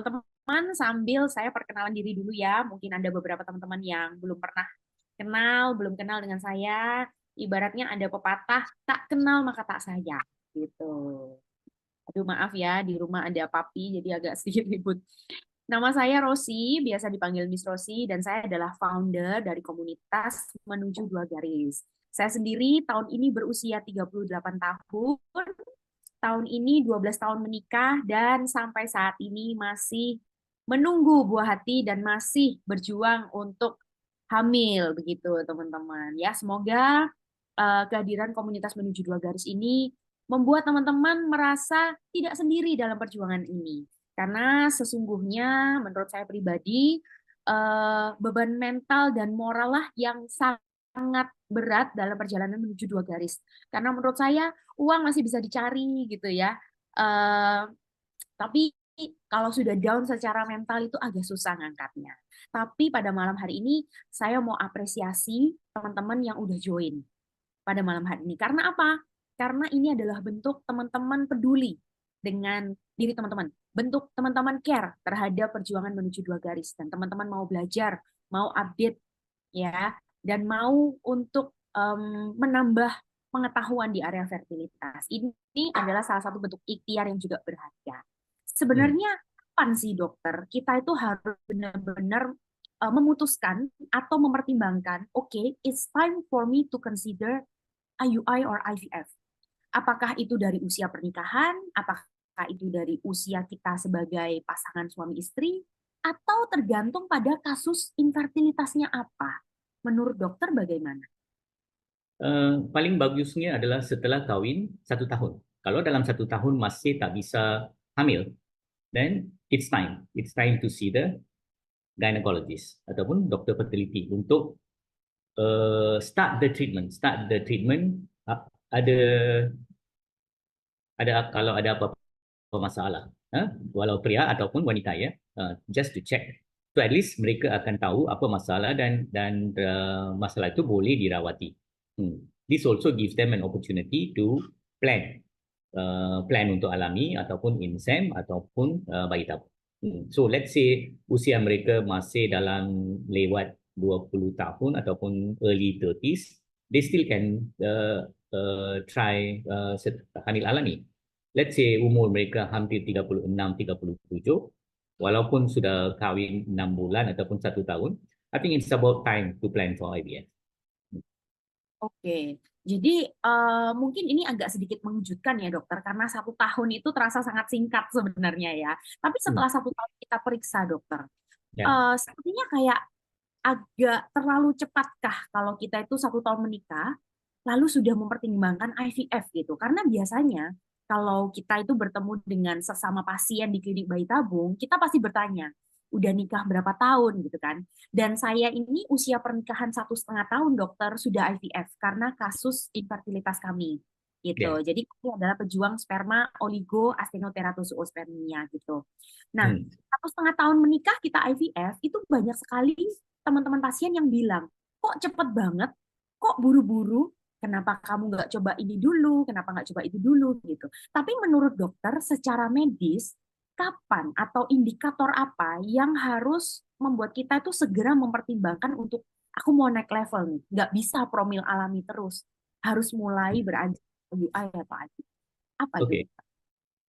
teman-teman, sambil saya perkenalan diri dulu ya. Mungkin ada beberapa teman-teman yang belum pernah kenal, belum kenal dengan saya. Ibaratnya ada pepatah, tak kenal maka tak sayang. Gitu. Aduh, maaf ya, di rumah ada papi, jadi agak sedikit ribut. Nama saya Rosi, biasa dipanggil Miss Rosi, dan saya adalah founder dari komunitas Menuju Dua Garis. Saya sendiri tahun ini berusia 38 tahun, tahun ini 12 tahun menikah, dan sampai saat ini masih menunggu buah hati dan masih berjuang untuk hamil, begitu teman-teman. Ya, semoga kehadiran komunitas Menuju Dua Garis ini membuat teman-teman merasa tidak sendiri dalam perjuangan ini. Karena sesungguhnya menurut saya pribadi, beban mental dan moral lah yang sangat berat dalam perjalanan menuju dua garis. Karena menurut saya uang masih bisa dicari gitu ya. Eh, tapi kalau sudah down secara mental itu agak susah ngangkatnya. Tapi pada malam hari ini saya mau apresiasi teman-teman yang udah join pada malam hari ini. Karena apa? Karena ini adalah bentuk teman-teman peduli dengan diri teman-teman. Bentuk teman-teman care terhadap perjuangan menuju dua garis. Dan teman-teman mau belajar, mau update, ya, dan mau untuk menambah pengetahuan di area fertilitas. Ini adalah salah satu bentuk ikhtiar yang juga berharga. Hmm. Sebenarnya kapan sih dokter kita itu harus benar-benar memutuskan atau mempertimbangkan, oke, okay, it's time for me to consider IUI or IVF. Apakah itu dari usia pernikahan? Apakah itu dari usia kita sebagai pasangan suami istri? Atau tergantung pada kasus infertilitasnya apa? Menurut dokter bagaimana? Paling bagusnya adalah setelah kahwin 1 tahun. Kalau dalam 1 tahun masih tak bisa hamil, then it's time to see the gynecologist ataupun doktor fertility untuk start the treatment. Ada kalau ada apa masalah, walau pria ataupun wanita ya, just to check. So at least mereka akan tahu apa masalah dan masalah itu boleh dirawati. This also gives them an opportunity to plan, plan untuk alami ataupun insem ataupun bayi tabung. So let's say usia mereka masih dalam lewat 20 tahun ataupun early 30s, they still can try hamil alami. Let's say umur mereka hampir 36, 37, walaupun sudah kahwin 6 bulan ataupun 1 tahun, I think it's about time to plan for IVF. Oke, jadi mungkin ini agak sedikit mengejutkan ya dokter, karena 1 tahun itu terasa sangat singkat sebenarnya ya. Tapi Hmm. setelah 1 tahun kita periksa dokter, Ya. sepertinya kayak agak terlalu cepatkah kalau kita itu 1 tahun menikah, lalu sudah mempertimbangkan IVF gitu. Karena biasanya kalau kita itu bertemu dengan sesama pasien di klinik bayi tabung, kita pasti bertanya, udah nikah berapa tahun gitu kan. Dan saya ini usia pernikahan 1,5 tahun dokter sudah IVF karena kasus infertilitas kami gitu. Ya. Jadi kami adalah pejuang sperma oligo astenoteratozoospermia gitu. Nah, Hmm. 1,5 tahun menikah kita IVF itu banyak sekali teman-teman pasien yang bilang, kok cepet banget, kok buru-buru, kenapa kamu nggak coba ini dulu, kenapa nggak coba itu dulu gitu. Tapi menurut dokter secara medis, kapan atau indikator apa yang harus membuat kita itu segera mempertimbangkan untuk aku mau naik level nih, nggak bisa promil alami terus, harus mulai beranjak UI atau ID. Apa itu? Okay.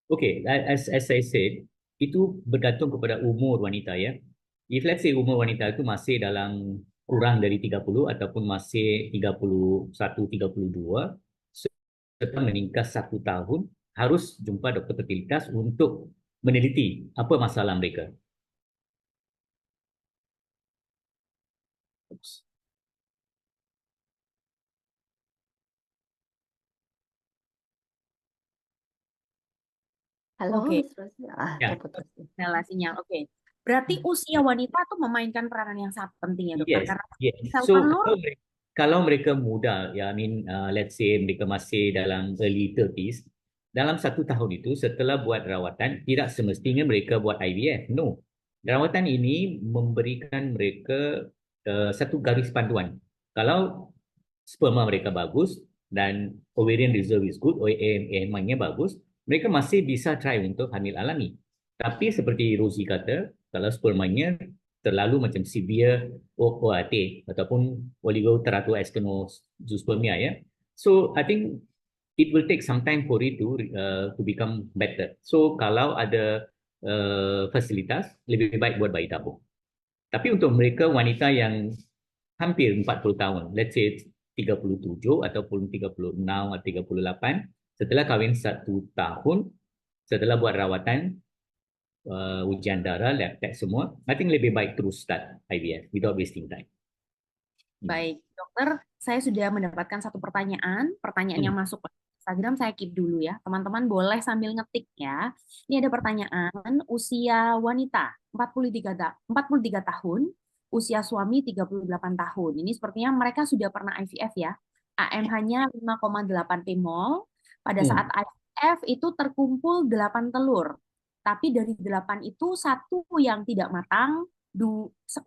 Okay, as I said, itu bergantung kepada umur wanita ya. If let's say umur wanita itu masih dalam kurang dari 30 ataupun masih 31, 32, setelah meningkat 1 tahun, harus jumpa dokter fertilitas untuk meneliti apa masalah mereka. Oops. Halo, Oke, Miss Rosi. Ah, Ya, terputus. nyala sinyal. Oke. Berarti usia wanita tuh memainkan peranan yang sangat penting ya dokter, yes, karena yes. sel So telur. kalau mereka muda, ya, I mean, let's say mereka masih dalam early 30s, dalam 1 tahun itu setelah buat rawatan, tidak semestinya mereka buat IVF. No, rawatan ini memberikan mereka satu garis panduan. Kalau sperma mereka bagus dan ovarian reserve is good, OAM-nya bagus, mereka masih bisa try untuk hamil alami. Tapi seperti Rosie kata, kalau spermanya terlalu macam severe OAT ataupun oligoterato-ascenozoospermia ya. So I think it will take some time for it to become better. So kalau ada fasilitas lebih baik buat bayi tabung. Tapi untuk mereka wanita yang hampir 40 tahun, let's say 37 ataupun 36 atau 38, setelah kahwin 1 tahun, setelah buat rawatan, ujian darah, lab test semua, I think lebih baik terus start IVF without wasting time. Baik, dokter, saya sudah mendapatkan satu pertanyaan. Pertanyaan yang Hmm. masuk ke Instagram saya keep dulu ya. Teman-teman boleh sambil ngetik ya. Ini ada pertanyaan, usia wanita 43 tahun, usia suami 38 tahun. Ini sepertinya mereka sudah pernah IVF ya. AMH-nya 5,8 pmol. Pada saat Hmm. IVF itu terkumpul 8 telur. Tapi dari 8 itu satu yang tidak matang,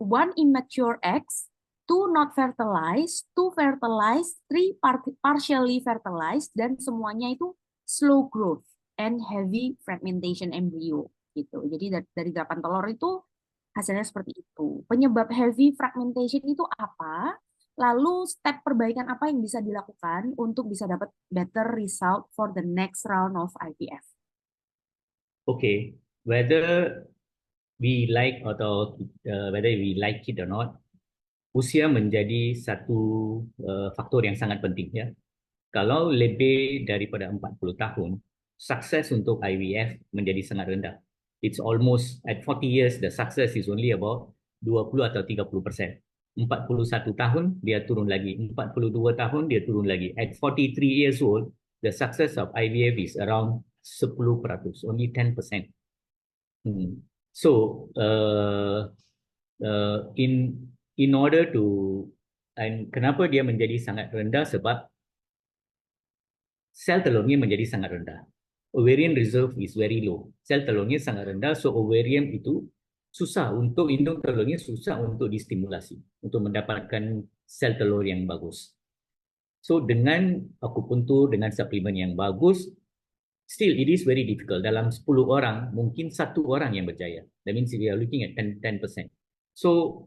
one immature eggs, two not fertilized, two fertilized, three partially fertilized, dan semuanya itu slow growth and heavy fragmentation embryo gitu. Jadi dari 8 telur itu hasilnya seperti itu. Penyebab heavy fragmentation itu apa? Lalu step perbaikan apa yang bisa dilakukan untuk bisa dapat better result for the next round of IVF? Okay, whether we like atau whether we like it or not, usia menjadi satu faktor yang sangat penting ya. Kalau lebih daripada 40 tahun, sukses untuk IVF menjadi sangat rendah. It's almost at 40 years, the success is only about 20 atau 30%. 41 tahun, dia turun lagi. 42 tahun, dia turun lagi. At 43 years old, the success of IVF is around 10%, only 10%. So, in order to, and kenapa dia menjadi sangat rendah? Sebab sel telurnya menjadi sangat rendah. Ovarian reserve is very low. Sel telurnya sangat rendah, so ovarian itu susah untuk indung telurnya susah untuk distimulasi untuk mendapatkan sel telur yang bagus. So dengan akupuntur dengan suplemen yang bagus, still it is very difficult. Dalam 10 orang mungkin 1 orang yang berjaya. That means we are looking at 10%. So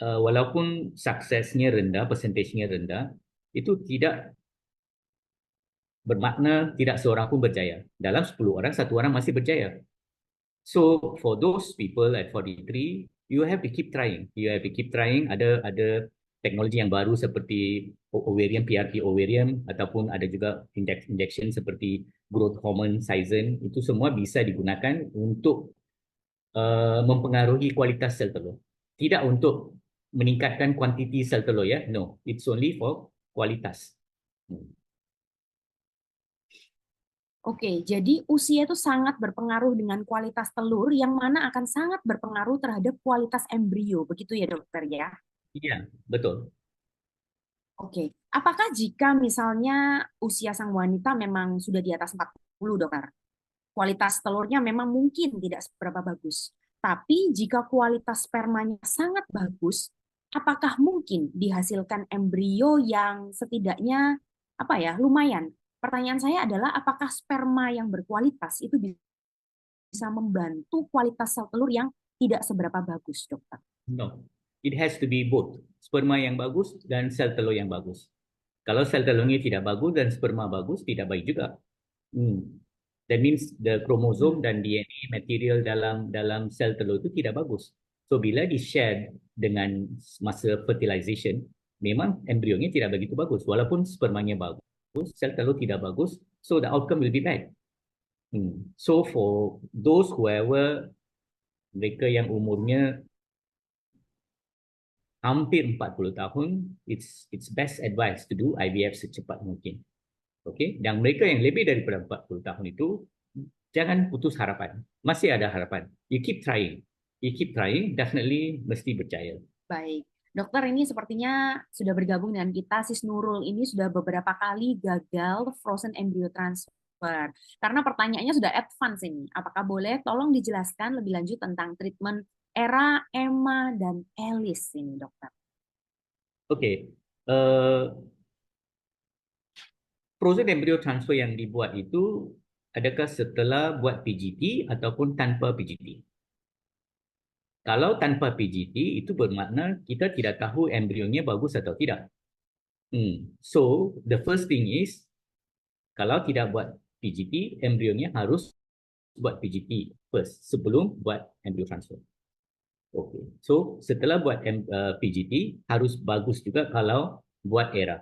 walaupun suksesnya rendah, persentasenya rendah, itu tidak bermakna tidak seorang pun berjaya. Dalam 10 orang, 1 orang masih berjaya. So for those people at 43, you have to keep trying. You have to keep trying. Ada teknologi yang baru seperti ovarium, PRP ovarium, ataupun ada juga injection seperti growth hormone, Saizen. Itu semua bisa digunakan untuk mempengaruhi kualitas sel telur. Tidak untuk meningkatkan kuantiti sel telur ya. No, it's only for kualitas. Oke, jadi usia itu sangat berpengaruh dengan kualitas telur, yang mana akan sangat berpengaruh terhadap kualitas embrio. Begitu ya dokter ya? Iya, betul. Oke, apakah jika misalnya usia sang wanita memang sudah di atas 40, dokter, kualitas telurnya memang mungkin tidak seberapa bagus. Tapi jika kualitas spermanya sangat bagus, apakah mungkin dihasilkan embrio yang setidaknya apa ya, lumayan? Pertanyaan saya adalah apakah sperma yang berkualitas itu bisa membantu kualitas sel telur yang tidak seberapa bagus, dokter? No, it has to be both. Sperma yang bagus dan sel telur yang bagus. Kalau sel telurnya tidak bagus dan sperma bagus, tidak baik juga. That means the chromosome dan DNA material dalam sel telur itu tidak bagus. So bila di share dengan masa fertilization, memang embrionya tidak begitu bagus. Walaupun spermanya bagus, sel telur tidak bagus, so the outcome will be bad. So for those whoever mereka yang umurnya hampir 40 tahun, it's best advice to do IVF secepat mungkin. Okay? Dan mereka yang lebih daripada 40 tahun itu, jangan putus harapan. Masih ada harapan. You keep trying. You keep trying, definitely mesti berjaya. Baik. Dokter ini sepertinya sudah bergabung dengan kita. Sis Nurul ini sudah beberapa kali gagal frozen embryo transfer. Karena pertanyaannya sudah advance ini. Apakah boleh tolong dijelaskan lebih lanjut tentang treatment Era, Emma, dan Alice ini, dokter? Okay. Frozen embryo transfer yang dibuat itu adakah setelah buat PGT ataupun tanpa PGT? Kalau tanpa PGT, itu bermakna kita tidak tahu embrionya bagus atau tidak. So, the first thing is, kalau tidak buat PGT, embrionya harus buat PGT first, sebelum buat embryo transfer. Okay. So, setelah buat PGT, harus bagus juga kalau buat ERA.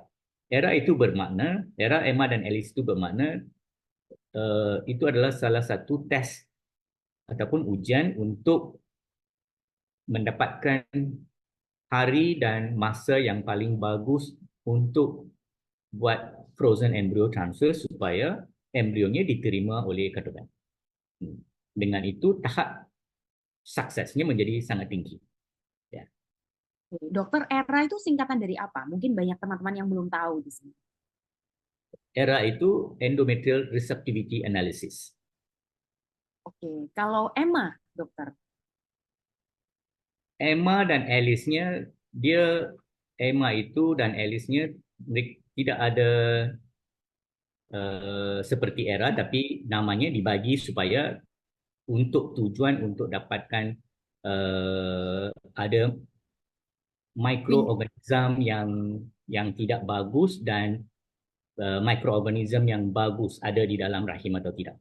ERA itu bermakna, ERA, Emma dan Alice itu bermakna, itu adalah salah satu tes ataupun ujian untuk mendapatkan hari dan masa yang paling bagus untuk buat frozen embryo transfer supaya embrionya diterima oleh kandungan. Dengan itu tahap suksesnya menjadi sangat tinggi. Ya. Dokter, ERA itu singkatan dari apa? Mungkin banyak teman-teman yang belum tahu di sini. ERA itu endometrial receptivity analysis. Oke, kalau Emma, dokter. Emma dan Alice-nya, Emma itu dan Alice-nya tidak ada seperti ERA, tapi namanya dibagi supaya untuk tujuan untuk dapatkan ada mikroorganisme yang tidak bagus dan mikroorganisme yang bagus ada di dalam rahim atau tidak.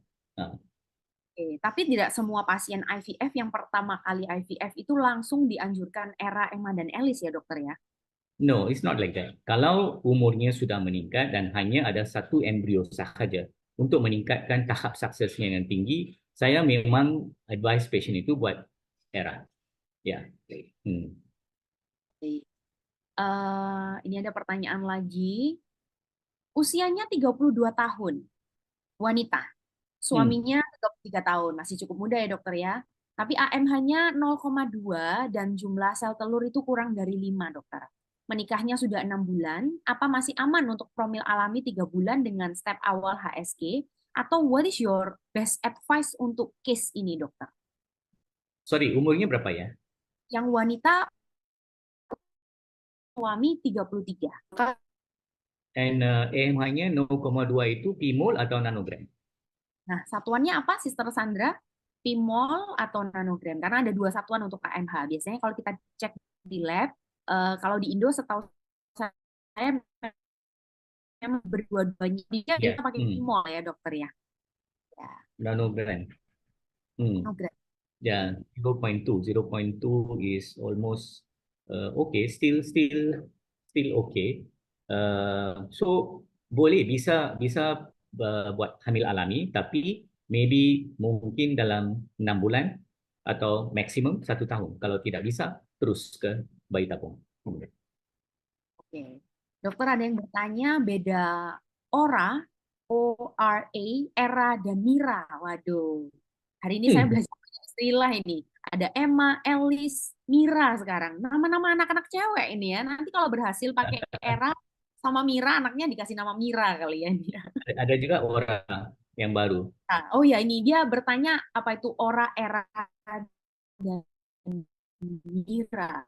Oke, tapi tidak semua pasien IVF yang pertama kali IVF itu langsung dianjurkan ERA, Emma, dan Alice ya dokter ya? No, it's not like that. Kalau umurnya sudah meningkat dan hanya ada satu embrio sahaja untuk meningkatkan tahap suksesnya yang tinggi, saya memang advise patient itu buat ERA. Ya. Hmm. Ini ada pertanyaan lagi. Usianya 32 tahun, wanita. Suaminya 33 tahun, masih cukup muda ya dokter ya. Tapi AMH-nya 0,2 dan jumlah sel telur itu kurang dari 5 dokter. Menikahnya sudah 6 bulan, apa masih aman untuk promil alami 3 bulan dengan step awal HSG? Atau what is your best advice untuk case ini dokter? Sorry, umurnya berapa ya? Yang wanita suami 33. And AMH-nya 0,2 itu pimol atau nanogram? Nah, satuannya apa, Sister Sandra? Pimol atau nanogram? Karena ada dua satuan untuk AMH. Biasanya kalau kita cek di lab, kalau di Indo setahu saya memang berdua-duanya. Dia Ya, pakai pimol ya dokter ya. Ya, nanogram. nanogram. Ya, 0.2 is almost okay, still okay. So boleh bisa buat hamil alami, tapi maybe mungkin dalam 6 bulan atau maksimum 1 tahun. Kalau tidak bisa, terus ke bayi tabung. Oke. Dokter ada yang bertanya beda ORA, ORA, ERA, dan MIRA. Waduh. Hari ini saya belajar istilah ini. Ada Emma, Alice, Mira sekarang. Nama-nama anak-anak cewek ini ya. Nanti kalau berhasil pakai ERA sama Mira, anaknya dikasih nama Mira kali ya. Ada juga orang yang baru. Nah, oh ya, ini dia bertanya apa itu ORA, ERA, dan Mira.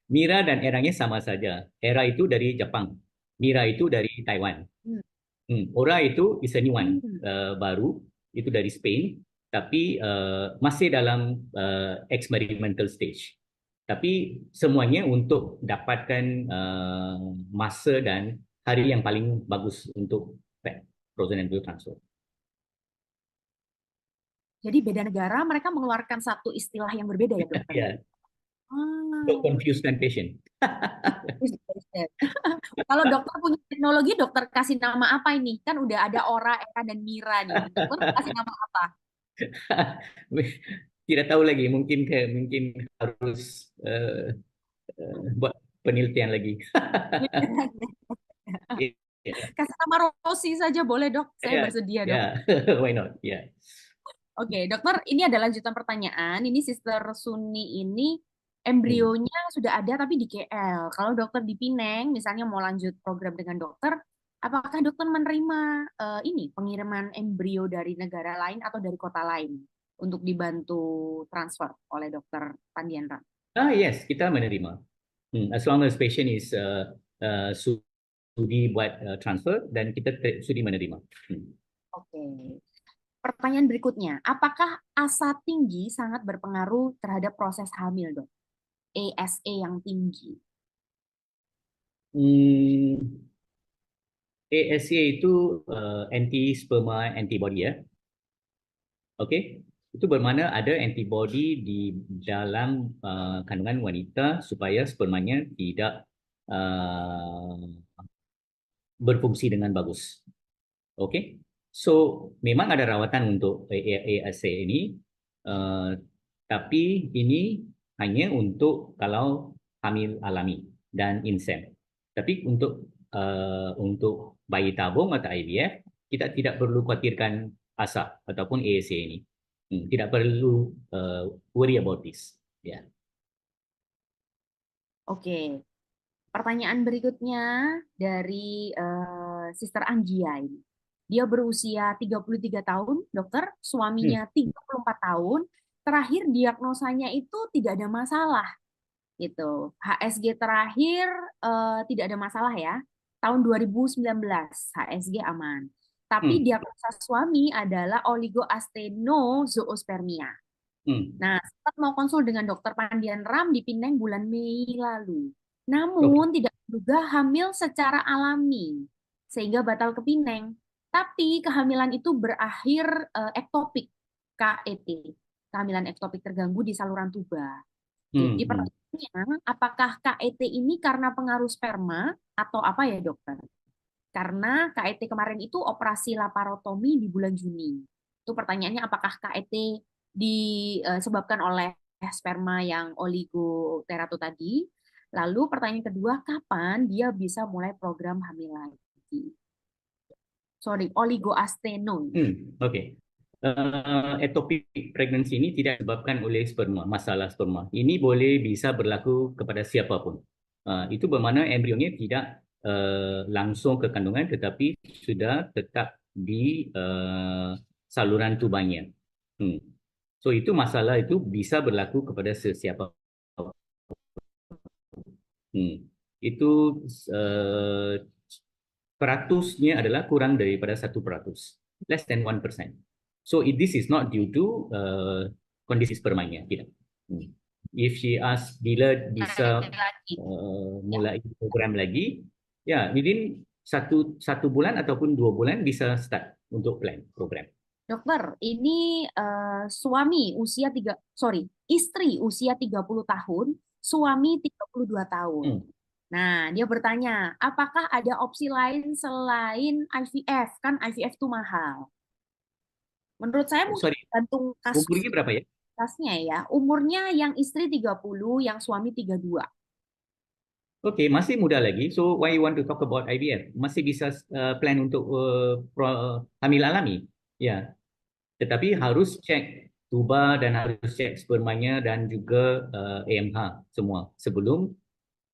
Mira dan eranya sama saja. Era itu dari Jepang, Mira itu dari Taiwan. Hmm. Ora itu is a new one, Hmm. baru, itu dari Spain, tapi masih dalam experimental stage. Tapi semuanya untuk dapatkan masa dan hari yang paling bagus untuk frozen embryo transfer. Jadi beda negara mereka mengeluarkan satu istilah yang berbeda ya dokter ya. Ya, untuk Ah. confusekan patient. Kalau dokter punya teknologi, dokter kasih nama apa ini? Kan udah ada Ora, Eka, dan Mira nih. Dokter kasih nama apa? Tidak tahu lagi, mungkin harus buat penelitian lagi. Yeah. Kasih nama Rosi saja boleh dok, saya Yeah, bersedia dok. yeah. Why not? Yeah. Oke, dokter, ini ada lanjutan pertanyaan. Ini Sister Suni ini Hmm. embrionya sudah ada tapi di KL. Kalau dokter di Pineng, misalnya mau lanjut program dengan dokter, apakah dokter menerima ini pengiriman embrio dari negara lain atau dari kota lain untuk dibantu transfer oleh dokter Pandianra? Yes, kita menerima. As long as patient is sudi buat transfer dan kita sudi menerima. Oke. Pertanyaan berikutnya, apakah asa tinggi sangat berpengaruh terhadap proses hamil, dok? ASA yang tinggi. ASA itu anti sperma antibody ya. Okey. Itu bermakna ada antibody di dalam kandungan wanita supaya spermanya tidak berfungsi dengan bagus. Okey. So memang ada rawatan untuk ASA ini, tapi ini hanya untuk kalau hamil alami dan insen. Tapi untuk bayi tabung atau IVF, kita tidak perlu khawatirkan ASA ataupun ASA ini. Tidak perlu worry about this. Ya. Yeah. Oke. Pertanyaan berikutnya dari Sister Angia ini. Dia berusia 33 tahun, dokter, suaminya 34 tahun, terakhir diagnosanya itu tidak ada masalah gitu. HSG terakhir tidak ada masalah ya. Tahun 2019 HSG aman. Tapi diagnosa suami adalah oligoastenozoospermia. Nah, sempat mau konsul dengan dokter Pandian Ram di Pineng bulan Mei lalu. Namun tidak juga hamil secara alami sehingga batal ke Pineng. Tapi kehamilan itu berakhir ektopik, KET. Kehamilan ektopik terganggu di saluran tuba. Jadi pertanyaannya, apakah KET ini karena pengaruh sperma atau apa ya dokter? Karena KET kemarin itu operasi laparotomi di bulan Juni. Itu pertanyaannya apakah KET disebabkan oleh sperma yang oligoteratu tadi? Lalu pertanyaan kedua, kapan dia bisa mulai program hamil lagi? Sorry, oligoasteno. Okey. Ectopic pregnancy ini tidak disebabkan oleh sperma, masalah sperma. Ini boleh bisa berlaku kepada siapapun. Itu bermakna embrionya tidak langsung ke kandungan tetapi sudah tetap di saluran tubanya. So itu masalah itu bisa berlaku kepada sesiapa. Itu peratusnya adalah kurang daripada 1%, less than 1%. So this is not due to kondisi spermanya, tidak. If she ask bila bisa mulai program lagi, ya within satu bulan ataupun 2 bulan bisa start untuk plan program. Dokter, ini istri usia 30 tahun, suami 32 tahun. Nah, dia bertanya, apakah ada opsi lain selain IVF? Kan IVF itu mahal. Menurut saya mungkin gantung kasus. Umurnya berapa ya? Kasnya ya. Umurnya yang istri 30, yang suami 32. Okey, masih muda lagi. So why you want to talk about IVF? Masih bisa plan untuk hamil alami. Ya. Tetapi harus cek tuba dan harus cek spermanya dan juga AMH semua sebelum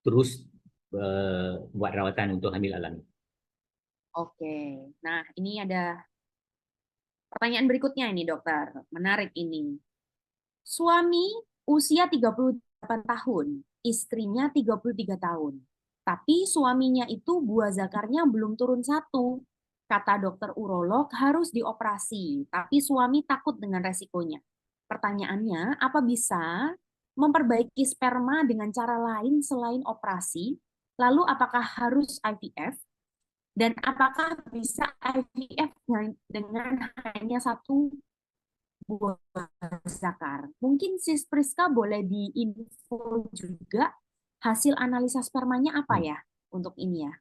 terus buat rawatan untuk hamil alami. Oke. Nah, ini ada pertanyaan berikutnya ini, dokter. Menarik ini. Suami usia 38 tahun, istrinya 33 tahun. Tapi suaminya itu buah zakarnya belum turun 1. Kata dokter urolog harus dioperasi, tapi suami takut dengan resikonya. Pertanyaannya, apa bisa memperbaiki sperma dengan cara lain selain operasi? Lalu apakah harus IVF? Dan apakah bisa IVF dengan hanya 1 buah zakar? Mungkin Sis Priska boleh diinfo juga hasil analisa spermanya apa ya untuk ini ya?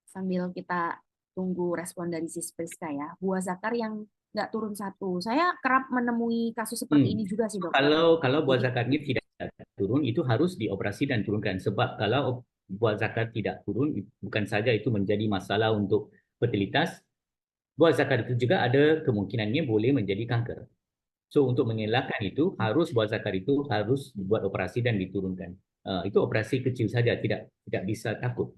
Sambil kita tunggu respon dari Sis Priska ya. Buah zakar yang nggak turun 1. Saya kerap menemui kasus seperti ini juga sih dokter. Kalau buah zakarnya tidak turun, itu harus dioperasi dan turunkan. Sebab kalau buah zakar tidak turun, bukan saja itu menjadi masalah untuk fertilitas, buah zakar itu juga ada kemungkinannya boleh menjadi kanker. So untuk mengelakkan itu, buah zakar itu harus dibuat operasi dan diturunkan. Itu operasi kecil saja, tidak bisa takut.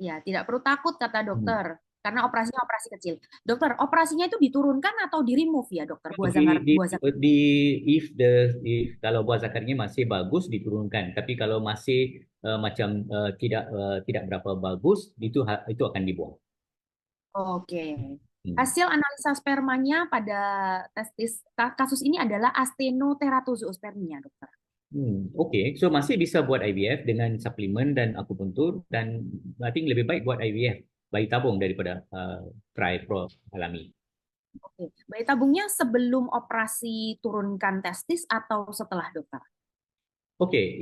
Ya, tidak perlu takut kata dokter. Karena operasinya operasi kecil. Dokter, operasinya itu diturunkan atau di remove ya, dokter? Buah Di, zakar, di, buah zakar. di if kalau buah zakarnya masih bagus diturunkan, tapi kalau masih macam tidak berapa bagus itu akan dibuang. Oke. Hmm. Hasil analisa spermanya pada kasus ini adalah Astenoteratozoospermia, dokter. Oke, so masih bisa buat IVF dengan suplemen dan akupuntur dan I think lebih baik buat IVF bayi tabung daripada try pro alami. Oke. Bayi tabungnya sebelum operasi turunkan testis atau setelah, dokter? Oke,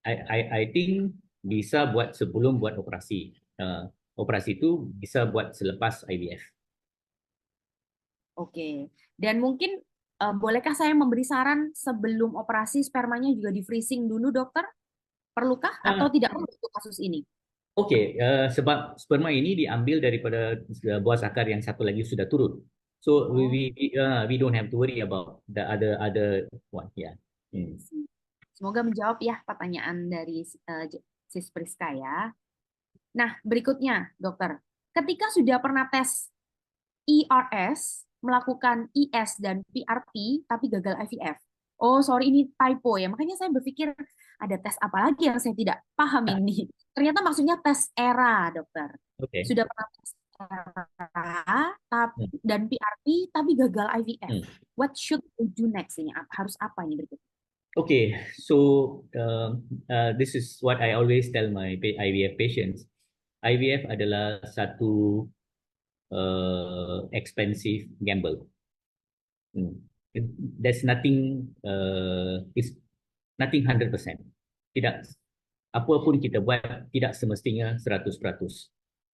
I think bisa buat sebelum buat operasi. Operasi itu bisa buat selepas IVF. Oke. Dan mungkin bolehkah saya memberi saran sebelum operasi spermanya juga di freezing dulu, dokter? Perlukah atau tidak perlu untuk kasus ini? Oke, sebab sperma ini diambil daripada buah zakar yang satu lagi sudah turun. So Oh, we don't have to worry about the other one. Yeah. Hmm. semoga menjawab ya pertanyaan dari Sis Priska ya. Nah, berikutnya, dokter. Ketika sudah pernah tes ERS, melakukan IS dan PRP, tapi gagal IVF. Oh, sorry, ini typo ya. Makanya saya berpikir ada tes apa lagi yang saya tidak paham ini. Ternyata maksudnya tes ERA, dokter. Oke. Sudah pernah tes ERA Hmm. dan PRP, tapi gagal IVF. Hmm. What should we do next ini? Harus apa ini berikutnya? Okay, so this is what I always tell my IVF patients. IVF adalah satu expensive gamble. Hmm. There's nothing is nothing 100%. Tidak apapun kita buat tidak semestinya 100%.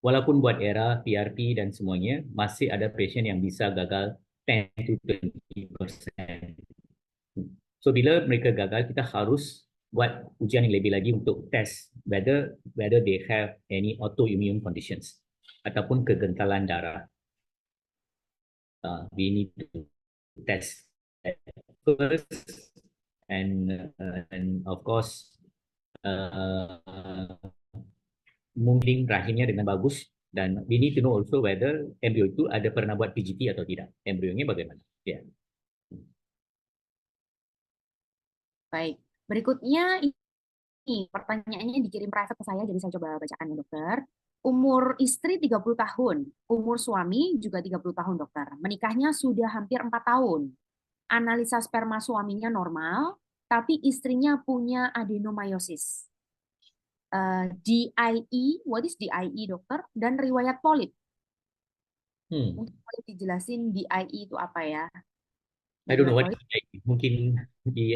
Walaupun buat era PRP dan semuanya masih ada patient yang bisa gagal 10 to 20%. So bila mereka gagal, kita harus buat ujian yang lebih lagi untuk test whether they have any autoimmune conditions ataupun kegentalan darah. We need to test that first, and of course uh, mungkin rahimnya dengan bagus, dan we need to know also whether embrio itu ada pernah buat PGT atau tidak. Embrionya bagaimana? Ya. Yeah. Baik. Berikutnya ini pertanyaannya dikirim private ke saya, jadi saya coba bacakan ya, dokter. Umur istri 30 tahun, umur suami juga 30 tahun, dokter. Menikahnya sudah hampir 4 tahun. Analisa sperma suaminya normal, tapi istrinya punya adenomyosis. DIE, what is DIE, dokter? Dan riwayat polip. Mungkin boleh dijelasin DIE itu apa ya? I don't know Riwayat what polip. is DIE. Mungkin di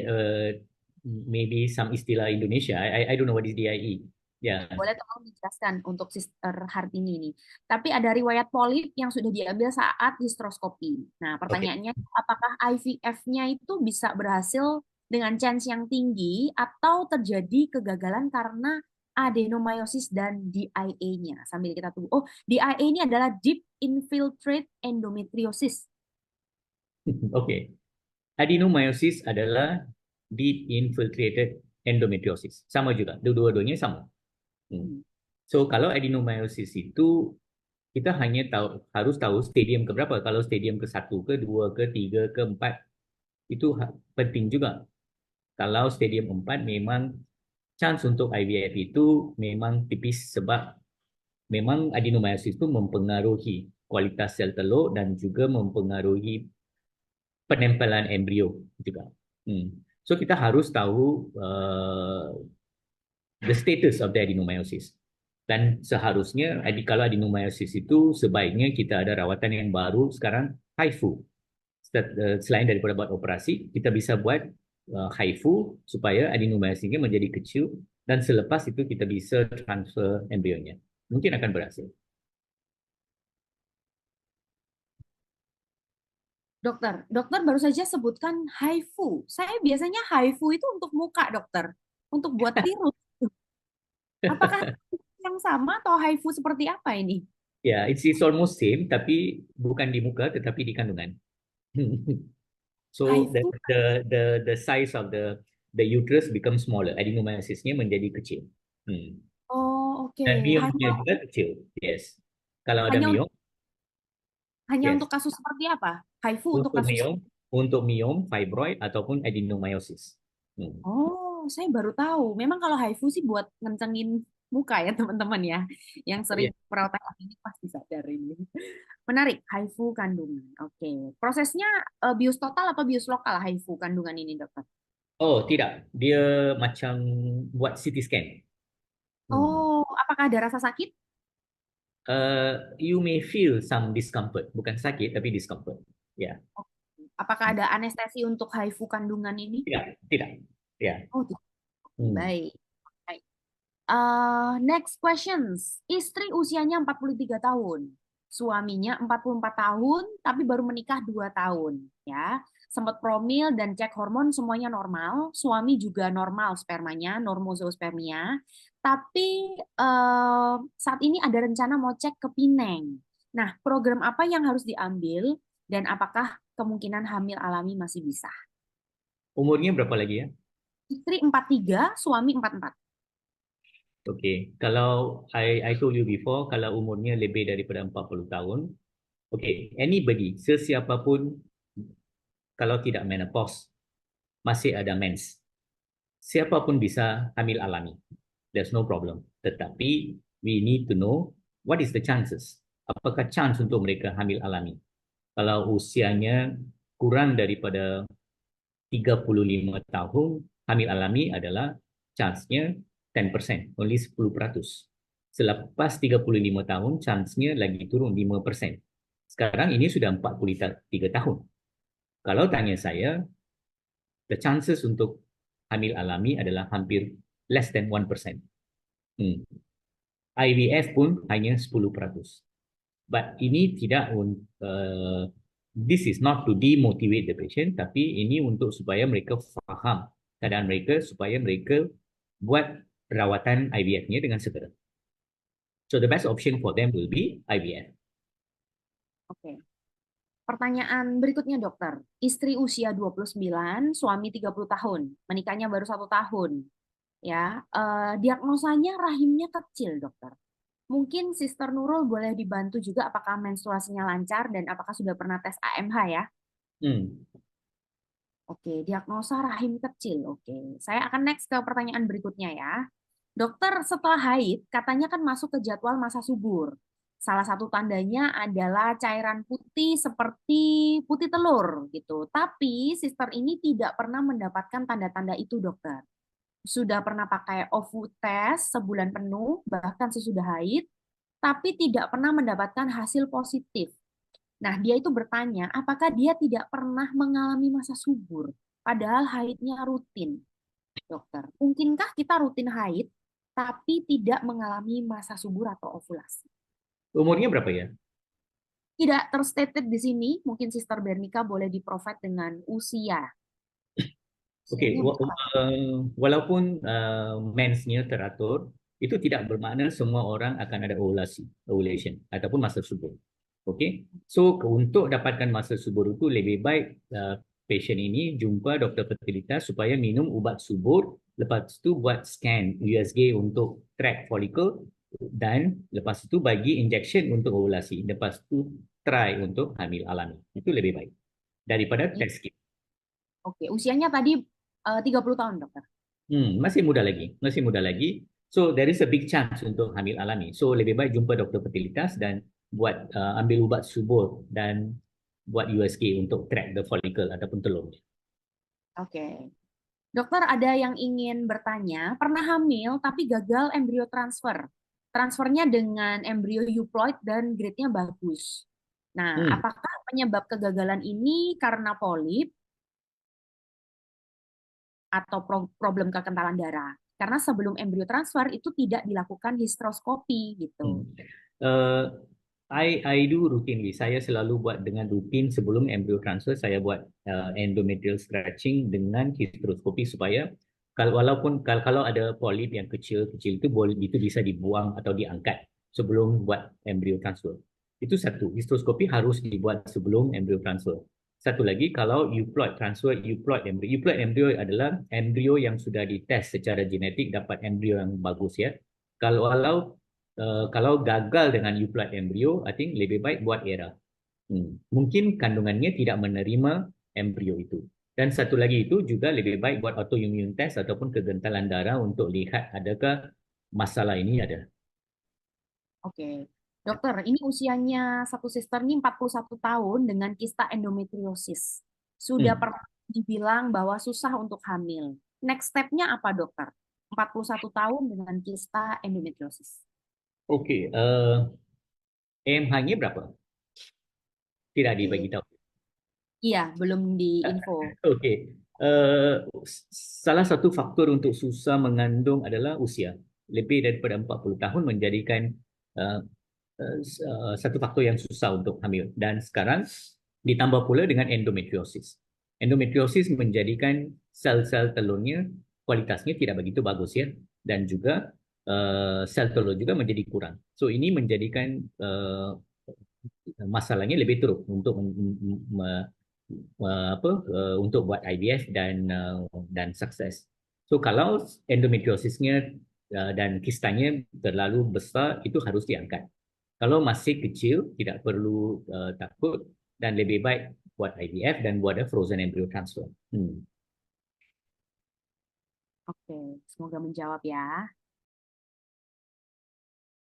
maybe some istilah Indonesia. I don't know what is DIE. Ya. Boleh tolong dijelaskan untuk Sister Hartini ini. Tapi ada riwayat polip yang sudah diambil saat histroskopi. Nah, Oke. pertanyaannya, apakah IVF-nya itu bisa berhasil dengan chance yang tinggi atau terjadi kegagalan karena adenomyosis dan DIA-nya? Sambil kita tunggu. Oh, DIA ini adalah deep infiltrate endometriosis. Oke. Adenomyosis adalah deep infiltrated endometriosis. Sama juga. Dua-duanya sama. Hmm. So kalau adenomyosis itu kita hanya harus tahu stadium keberapa. Kalau stadium ke-1, ke-2, ke-3, ke-4 itu penting juga. Kalau stadium 4 memang chance untuk IVF itu memang tipis sebab memang adenomyosis itu mempengaruhi kualitas sel telur dan juga mempengaruhi penempelan embrio juga. So kita harus tahu the status of the adenomyosis. Dan seharusnya kalau adenomyosis itu sebaiknya kita ada rawatan yang baru sekarang HIFU. Selain daripada buat operasi, kita bisa buat HIFU supaya adenomyosisnya menjadi kecil dan selepas itu kita bisa transfer embrionya. Mungkin akan berhasil. Dokter baru saja sebutkan HIFU. Saya biasanya HIFU itu untuk muka, dokter. Untuk buat virus. Apakah yang sama atau HIFU seperti apa ini? Ya, it's almost same, tapi bukan di muka, tetapi di kandungan. So HIFU. the size of the uterus becomes smaller. Adenomyosisnya menjadi kecil. Oh, oke. Dan HIFU, biopsinya juga kecil. Yes. Kalau ada Hanya myom, hanya yes. untuk kasus seperti apa? HIFU untuk Untuk kasus. myom, fibroid ataupun adenomyosis. Hmm. Oh, saya baru tahu. Memang kalau HIFU sih buat ngencengin muka ya teman-teman ya. Yang sering Yes. perawatan ini pasti sadar ini. Menarik, HIFU kandungan. Oke. Prosesnya bius total atau bius lokal HIFU kandungan ini, dokter? Oh, tidak. Dia macam buat CT scan. Hmm. Oh, apakah ada rasa sakit? You may feel some discomfort. Bukan sakit, tapi discomfort. Ya. Apakah ada anestesi untuk HIFU kandungan ini? Tidak, tidak. Ya. Oh, tidak. Hmm. Baik. Baik. Next questions. Istri usianya 43 tahun. Suaminya 44 tahun, tapi baru menikah 2 tahun. Ya, sempat promil dan cek hormon semuanya normal. Suami juga normal spermanya, normozoospermia. Tapi saat ini ada rencana mau cek ke Pineng. Nah, program apa yang harus diambil dan apakah kemungkinan hamil alami masih bisa? Umurnya berapa lagi ya? Istri 43, suami 44. Okay. Kalau I told you before, kalau umurnya lebih daripada 40 tahun, okay, anybody, sesiapa pun, kalau tidak menopause, masih ada mens. Siapa pun bisa hamil alami. There's no problem. Tetapi, we need to know what is the chances. Apakah chance untuk mereka hamil alami? Kalau usianya kurang daripada 35 tahun, hamil alami adalah chance-nya 10%, only 10%. Selepas 35 tahun, chance-nya lagi turun 5%. Sekarang ini sudah 43 tahun. Kalau tanya saya, the chances untuk hamil alami adalah hampir less than 1%. IVF pun hanya 10%. But ini tidak this is not to demotivate the patient, tapi ini untuk supaya mereka faham keadaan mereka, supaya mereka buat perawatan IVF-nya dengan segera. So the best option for them will be IVF. Oke. Pertanyaan berikutnya, dokter. Istri usia 29, suami 30 tahun. Menikahnya baru 1 tahun. Ya, diagnosanya rahimnya kecil, dokter. Mungkin Sister Nurul boleh dibantu juga apakah menstruasinya lancar dan apakah sudah pernah tes AMH ya? Hmm. Oke, diagnosa rahim kecil. Oke, saya akan next ke pertanyaan berikutnya ya. Dokter, setelah haid, katanya kan masuk ke jadwal masa subur. Salah satu tandanya adalah cairan putih seperti putih telur gitu. Tapi sister ini tidak pernah mendapatkan tanda-tanda itu, dokter. Sudah pernah pakai OVU test sebulan penuh, bahkan sesudah haid, tapi tidak pernah mendapatkan hasil positif. Nah, dia itu bertanya, apakah dia tidak pernah mengalami masa subur, padahal haidnya rutin, dokter. Mungkinkah kita rutin haid, tapi tidak mengalami masa subur atau ovulasi? Umurnya berapa ya? Tidak terstated di sini, mungkin Sister Bernika boleh di-provide dengan usia. Okey, Usianya berapa? walaupun mensnya teratur, itu tidak bermakna semua orang akan ada ovulation ataupun masa subur. Okey, so untuk dapatkan masa subur itu lebih baik patient ini jumpa doktor fertilitas supaya minum ubat subur, lepas itu buat scan USG untuk track follicle dan lepas itu bagi injection untuk ovulasi. Lepas itu try untuk hamil alami. Itu lebih baik daripada test kit. Oke, usianya tadi 30 tahun, dokter. Masih muda lagi, masih muda lagi. So there is a big chance untuk hamil alami. So lebih baik jumpa doktor fertilitas dan buat ambil ubat subur dan buat USG untuk track the follicle ataupun telur. Oke. Dokter, ada yang ingin bertanya, pernah hamil tapi gagal embrio transfer. Transfernya dengan embrio euploid dan grade-nya bagus. Nah, Hmm. apakah penyebab kegagalan ini karena polip atau problem kekentalan darah? Karena sebelum embrio transfer itu tidak dilakukan histeroskopi gitu. Hmm. Uh, I do routinely. Saya selalu buat dengan rutin sebelum embryo transfer. Saya buat endometrial stretching dengan hysteroscopy supaya kalau ada polip yang kecil-kecil itu boleh itu bisa dibuang atau diangkat sebelum buat embryo transfer. Itu satu. Hysteroscopy harus dibuat sebelum embryo transfer. Satu lagi, kalau euploid transfer, euploid embryo adalah embryo yang sudah dites secara genetik dapat embryo yang bagus ya. Kalau kalau gagal dengan euploid embrio, I think lebih baik buat ERA. Mungkin kandungannya tidak menerima embrio itu. Dan satu lagi itu juga lebih baik buat autoimmune test ataupun kegentalan darah untuk lihat adakah masalah ini ada. Oke. Dokter, ini usianya satu suster ini 41 tahun dengan kista endometriosis. Sudah Hmm. pernah dibilang bahwa susah untuk hamil. Next step-nya apa, dokter? 41 tahun dengan kista endometriosis. Okey, AMH-nya berapa? Tidak dibagi Oke. tahu. Iya, belum diinfo. Okey. Salah satu faktor untuk susah mengandung adalah usia. Lebih daripada 40 tahun menjadikan uh, satu faktor yang susah untuk hamil. Dan sekarang ditambah pula dengan endometriosis. Endometriosis menjadikan sel-sel telurnya kualitasnya tidak begitu bagus ya, dan juga sel telur juga menjadi kurang. So ini menjadikan masalahnya lebih teruk untuk untuk buat IVF dan sukses. So kalau endometriosisnya dan kistanya terlalu besar, itu harus diangkat. Kalau masih kecil, tidak perlu takut dan lebih baik buat IVF dan buat frozen embryo transfer. Oke, semoga menjawab ya.